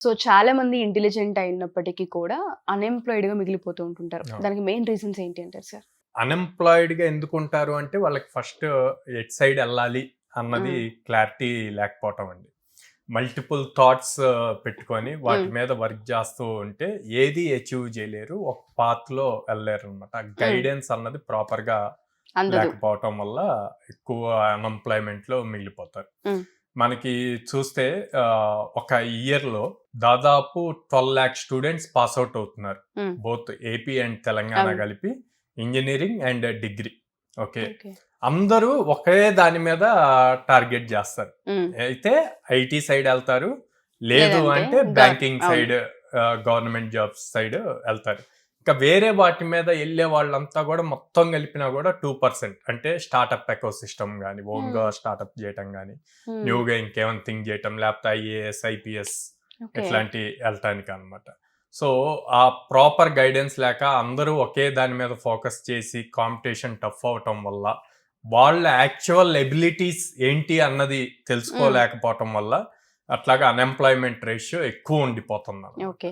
So చాలా మంది intelligent అయినప్పటికీ కూడా అన్‌ఎంప్లాయిడ్ గా మిగిలిపోతూ ఉంటుంటారు. అవును. దానికి మెయిన్ రీజన్స్ ఏంటి అంటారు సార్? అన్‌ఎంప్లాయిడ్ గా ఎందుకుంటారు అంటే వాళ్ళకి ఫస్ట్ ఎటు సైడ్ వెళ్ళాలి అన్నది క్లారిటీ లేకపోవటం అండి. మల్టిపుల్ థాట్స్ పెట్టుకొని వాటి మీద వర్క్ చేస్తూ ఉంటే ఏది అచీవ్ చేయలేరు. ఒక పాత్‌లో వెళ్ళలేరు అనమాట. గైడెన్స్ అన్నది ప్రాపర్‌గా అందదు. లేకపోవటం వల్ల ఎక్కువ అన్‌ఎంప్లాయ్‌మెంట్‌లో మిగిలిపోతారు. మనకి చూస్తే ఒక ఇయర్‌లో దాదాపు 12,00,000 స్టూడెంట్స్ పాస్ అవుట్ అవుతున్నారు. బోత్ ఏపీ అండ్ తెలంగాణ అవును. కలిపి engineering and degree. Okay. Okay. అందరూ ఒకే దాని మీద టార్గెట్ చేస్తారు. అయితే ఐటీ సైడ్ వెళ్తారు. లేదు లేదంటే అంటే బ్యాంకింగ్ అవును. సైడ్, గవర్నమెంట్ జాబ్స్ సైడ్ వెళ్తారు. ఇంకా వేరే వాటి మీద వెళ్ళే వాళ్ళంతా కూడా మొత్తం కలిపినా కూడా 2%. అంటే స్టార్టప్ ఎకోసిస్టమ్ గానీ, ఓన్‌గా స్టార్టప్ చేయటం గానీ, న్యూగా ఇంకేమైనా థింక్ చేయటం, లేకపోతే ఐఏఎస్, ఐపీఎస్ ఓకే. ఇట్లాంటి వెళ్ళటానికి అనమాట. సో, ఆ ప్రాపర్ గైడెన్స్ లేక అందరూ ఒకే దాని మీద ఫోకస్ చేసి కాంపిటీషన్ టఫ్ అవ్వటం వల్ల, వాళ్ళ యాక్చువల్ ఎబిలిటీస్ ఏంటి అన్నది తెలుసుకోలేకపోవటం వల్ల అట్లాగా అన్‌ఎంప్లాయ్‌మెంట్ రేషియో ఎక్కువ ఉండిపోతుందన్నమాట. ఓకే.